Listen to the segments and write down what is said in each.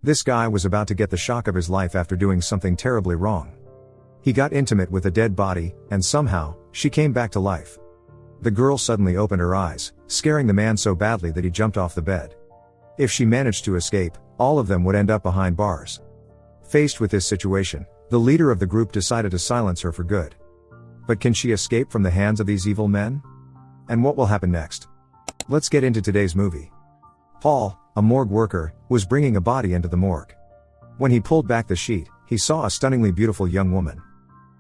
This guy was about to get the shock of his life after doing something terribly wrong. He got intimate with a dead body, and somehow, she came back to life. The girl suddenly opened her eyes, scaring the man so badly that he jumped off the bed. If she managed to escape, all of them would end up behind bars. Faced with this situation, the leader of the group decided to silence her for good. But can she escape from the hands of these evil men? And what will happen next? Let's get into today's movie. Paul, a morgue worker, was bringing a body into the morgue. When he pulled back the sheet, he saw a stunningly beautiful young woman.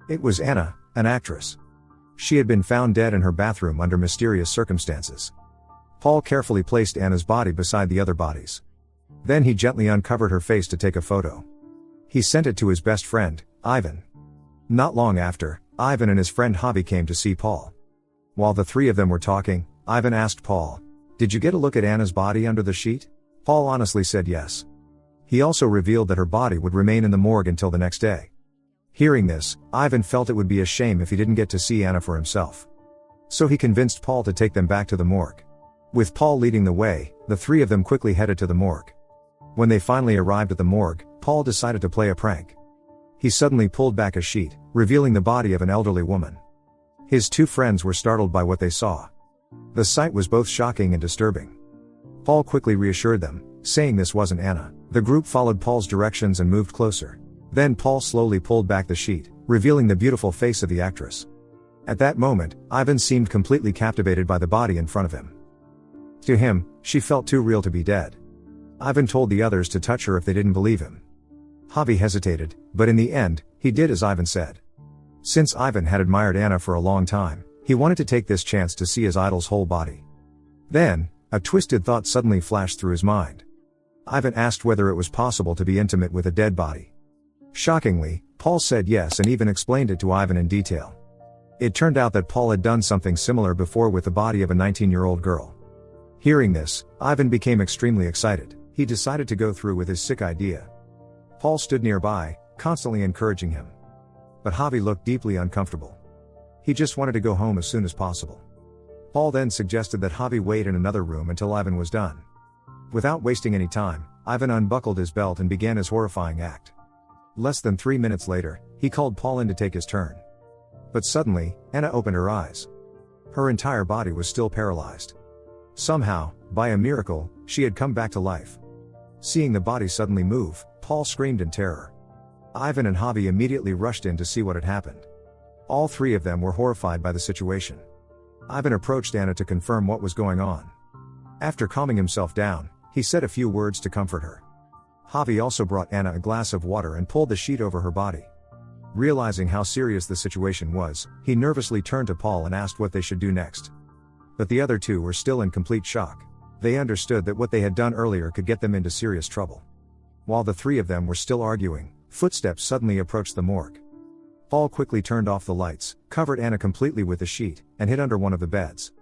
It was Anna, an actress. She had been found dead in her bathroom under mysterious circumstances. Paul carefully placed Anna's body beside the other bodies. Then he gently uncovered her face to take a photo. He sent it to his best friend, Ivan. Not long after, Ivan and his friend Javi came to see Paul. While the three of them were talking, Ivan asked Paul, "Did you get a look at Anna's body under the sheet?" Paul honestly said yes. He also revealed that her body would remain in the morgue until the next day. Hearing this, Ivan felt it would be a shame if he didn't get to see Anna for himself. So he convinced Paul to take them back to the morgue. With Paul leading the way, the three of them quickly headed to the morgue. When they finally arrived at the morgue, Paul decided to play a prank. He suddenly pulled back a sheet, revealing the body of an elderly woman. His two friends were startled by what they saw. The sight was both shocking and disturbing. Paul quickly reassured them, saying this wasn't Anna. The group followed Paul's directions and moved closer. Then Paul slowly pulled back the sheet, revealing the beautiful face of the actress. At that moment, Ivan seemed completely captivated by the body in front of him. To him, she felt too real to be dead. Ivan told the others to touch her if they didn't believe him. Javi hesitated, but in the end, he did as Ivan said. Since Ivan had admired Anna for a long time, he wanted to take this chance to see his idol's whole body. Then, a twisted thought suddenly flashed through his mind. Ivan asked whether it was possible to be intimate with a dead body. Shockingly, Paul said yes and even explained it to Ivan in detail. It turned out that Paul had done something similar before with the body of a 19-year-old girl. Hearing this, Ivan became extremely excited. He decided to go through with his sick idea. Paul stood nearby, constantly encouraging him. But Javi looked deeply uncomfortable. He just wanted to go home as soon as possible. Paul then suggested that Javi wait in another room until Ivan was done. Without wasting any time, Ivan unbuckled his belt and began his horrifying act. Less than 3 minutes later, he called Paul in to take his turn. But suddenly, Anna opened her eyes. Her entire body was still paralyzed. Somehow, by a miracle, she had come back to life. Seeing the body suddenly move, Paul screamed in terror. Ivan and Javi immediately rushed in to see what had happened. All three of them were horrified by the situation. Ivan approached Anna to confirm what was going on. After calming himself down, he said a few words to comfort her. Javi also brought Anna a glass of water and pulled the sheet over her body. Realizing how serious the situation was, he nervously turned to Paul and asked what they should do next. But the other two were still in complete shock. They understood that what they had done earlier could get them into serious trouble. While the three of them were still arguing, footsteps suddenly approached the morgue. Paul quickly turned off the lights, covered Anna completely with the sheet, and hid under one of the beds.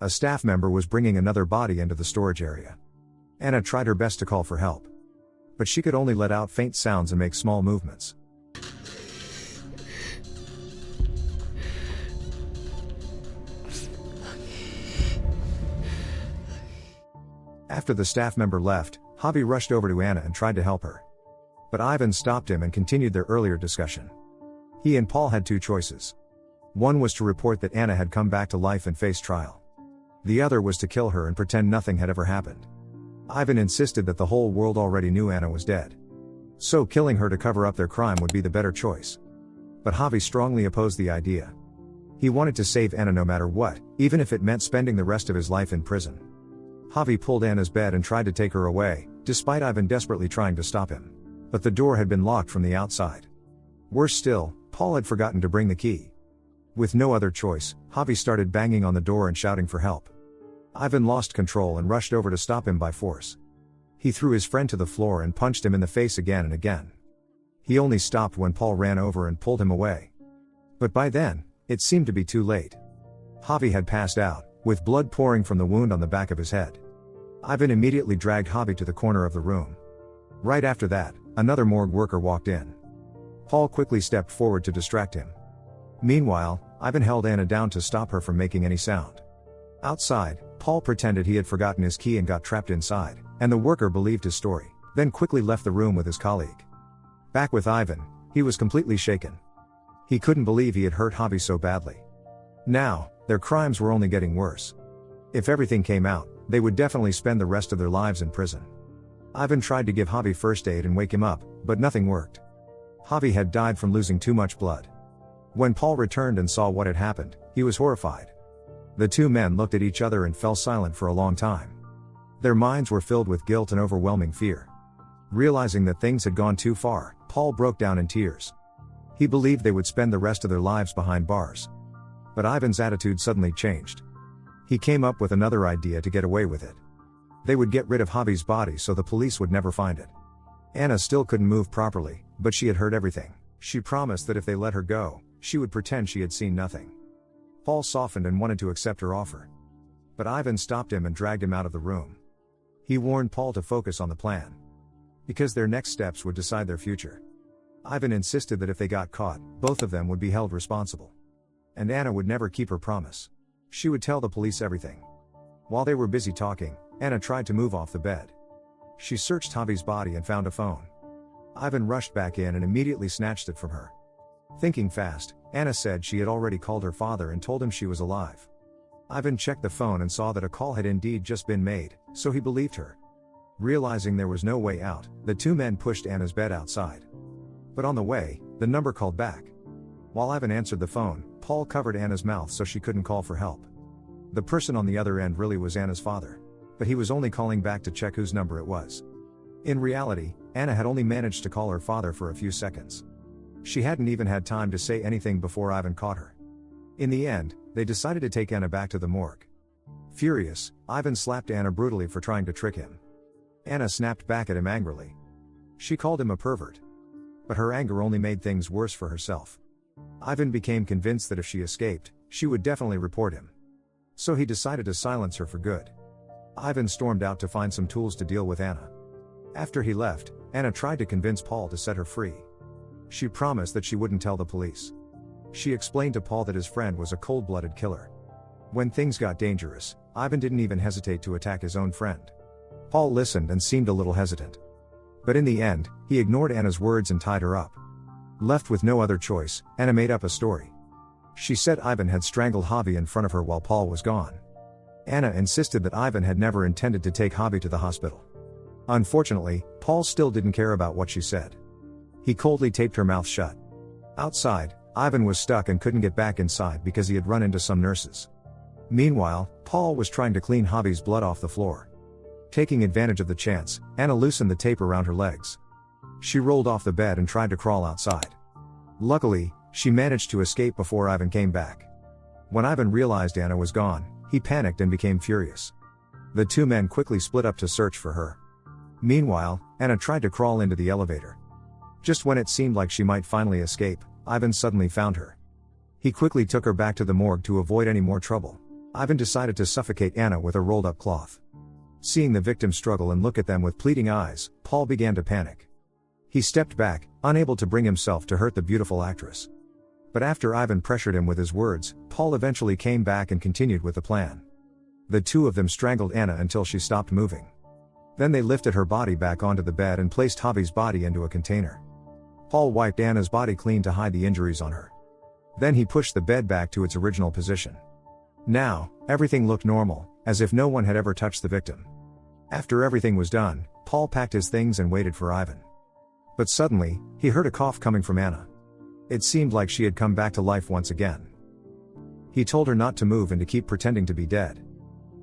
A staff member was bringing another body into the storage area. Anna tried her best to call for help. But she could only let out faint sounds and make small movements. After the staff member left, Javi rushed over to Anna and tried to help her. But Ivan stopped him and continued their earlier discussion. He and Paul had two choices. One was to report that Anna had come back to life and face trial. The other was to kill her and pretend nothing had ever happened. Ivan insisted that the whole world already knew Anna was dead. So killing her to cover up their crime would be the better choice. But Javi strongly opposed the idea. He wanted to save Anna no matter what, even if it meant spending the rest of his life in prison. Javi pulled Anna's bed and tried to take her away, despite Ivan desperately trying to stop him. But the door had been locked from the outside. Worse still, Paul had forgotten to bring the key. With no other choice, Javi started banging on the door and shouting for help. Ivan lost control and rushed over to stop him by force. He threw his friend to the floor and punched him in the face again and again. He only stopped when Paul ran over and pulled him away. But by then, it seemed to be too late. Javi had passed out, with blood pouring from the wound on the back of his head. Ivan immediately dragged Javi to the corner of the room. Right after that, another morgue worker walked in. Paul quickly stepped forward to distract him. Meanwhile, Ivan held Anna down to stop her from making any sound. Outside, Paul pretended he had forgotten his key and got trapped inside, and the worker believed his story. then quickly left the room with his colleague. Back with Ivan, he was completely shaken. He couldn't believe he had hurt Javi so badly. Now, their crimes were only getting worse. If everything came out, they would definitely spend the rest of their lives in prison. Ivan tried to give Javi first aid and wake him up, but nothing worked. Javi had died from losing too much blood. When Paul returned and saw what had happened, he was horrified. The two men looked at each other and fell silent for a long time. Their minds were filled with guilt and overwhelming fear. Realizing that things had gone too far, Paul broke down in tears. He believed they would spend the rest of their lives behind bars. But Ivan's attitude suddenly changed. He came up with another idea to get away with it. They would get rid of Javi's body so the police would never find it. Anna still couldn't move properly, but she had heard everything. She promised that if they let her go, she would pretend she had seen nothing. Paul softened and wanted to accept her offer. But Ivan stopped him and dragged him out of the room. He warned Paul to focus on the plan, because their next steps would decide their future. Ivan insisted that if they got caught, both of them would be held responsible. And Anna would never keep her promise. She would tell the police everything. While they were busy talking, Anna tried to move off the bed. She searched Javi's body and found a phone. Ivan rushed back in and immediately snatched it from her. Thinking fast, Anna said she had already called her father and told him she was alive. Ivan checked the phone and saw that a call had indeed just been made, so he believed her. Realizing there was no way out, the two men pushed Anna's bed outside. But on the way, the number called back. While Ivan answered the phone, Paul covered Anna's mouth so she couldn't call for help. The person on the other end really was Anna's father. But he was only calling back to check whose number it was. In reality, Anna had only managed to call her father for a few seconds. She hadn't even had time to say anything before Ivan caught her. In the end, they decided to take Anna back to the morgue. Furious, Ivan slapped Anna brutally for trying to trick him. Anna snapped back at him angrily. She called him a pervert. But her anger only made things worse for herself. Ivan became convinced that if she escaped, she would definitely report him. So he decided to silence her for good. Ivan stormed out to find some tools to deal with Anna. After he left, Anna tried to convince Paul to set her free. She promised that she wouldn't tell the police. She explained to Paul that his friend was a cold-blooded killer. When things got dangerous, Ivan didn't even hesitate to attack his own friend. Paul listened and seemed a little hesitant. But in the end, he ignored Anna's words and tied her up. Left with no other choice, Anna made up a story. She said Ivan had strangled Javi in front of her while Paul was gone. Anna insisted that Ivan had never intended to take Javi to the hospital. Unfortunately, Paul still didn't care about what she said. He coldly taped her mouth shut. Outside, Ivan was stuck and couldn't get back inside because he had run into some nurses. Meanwhile, Paul was trying to clean Javi's blood off the floor. Taking advantage of the chance, Anna loosened the tape around her legs. She rolled off the bed and tried to crawl outside. Luckily, she managed to escape before Ivan came back. When Ivan realized Anna was gone, he panicked and became furious. The two men quickly split up to search for her. Meanwhile, Anna tried to crawl into the elevator. Just when it seemed like she might finally escape, Ivan suddenly found her. He quickly took her back to the morgue to avoid any more trouble. Ivan decided to suffocate Anna with a rolled-up cloth. Seeing the victim struggle and look at them with pleading eyes, Paul began to panic. He stepped back, unable to bring himself to hurt the beautiful actress. But after Ivan pressured him with his words, Paul eventually came back and continued with the plan. The two of them strangled Anna until she stopped moving. Then they lifted her body back onto the bed and placed Javi's body into a container. Paul wiped Anna's body clean to hide the injuries on her. Then he pushed the bed back to its original position. Now, everything looked normal, as if no one had ever touched the victim. After everything was done, Paul packed his things and waited for Ivan. But suddenly, he heard a cough coming from Anna. It seemed like she had come back to life once again. He told her not to move and to keep pretending to be dead.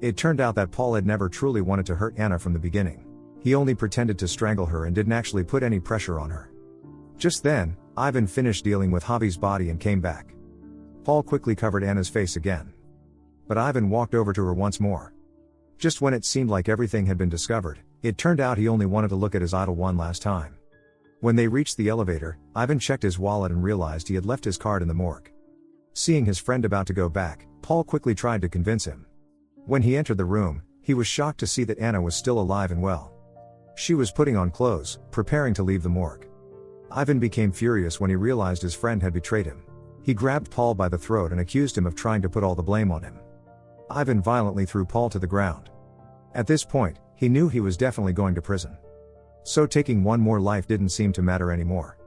It turned out that Paul had never truly wanted to hurt Anna from the beginning. He only pretended to strangle her and didn't actually put any pressure on her. Just then, Ivan finished dealing with Javi's body and came back. Paul quickly covered Anna's face again. But Ivan walked over to her once more. Just when it seemed like everything had been discovered, it turned out he only wanted to look at his idol one last time. When they reached the elevator, Ivan checked his wallet and realized he had left his card in the morgue. Seeing his friend about to go back, Paul quickly tried to convince him. When he entered the room, he was shocked to see that Anna was still alive and well. She was putting on clothes, preparing to leave the morgue. Ivan became furious when he realized his friend had betrayed him. He grabbed Paul by the throat and accused him of trying to put all the blame on him. Ivan violently threw Paul to the ground. At this point, he knew he was definitely going to prison. So taking one more life didn't seem to matter anymore.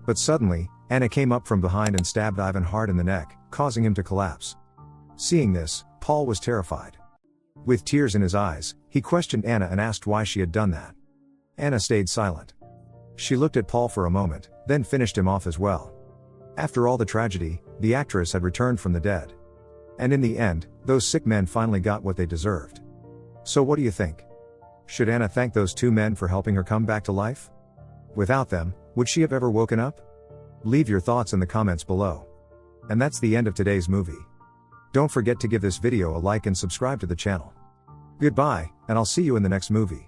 But suddenly, Anna came up from behind and stabbed Ivan hard in the neck, causing him to collapse. Seeing this, Paul was terrified. With tears in his eyes, he questioned Anna and asked why she had done that. Anna stayed silent. She looked at Paul for a moment, then finished him off as well. After all the tragedy, the actress had returned from the dead. And in the end, those sick men finally got what they deserved. So what do you think? Should Anna thank those two men for helping her come back to life? Without them, would she have ever woken up? Leave your thoughts in the comments below. And that's the end of today's movie. Don't forget to give this video a like and subscribe to the channel. Goodbye, and I'll see you in the next movie.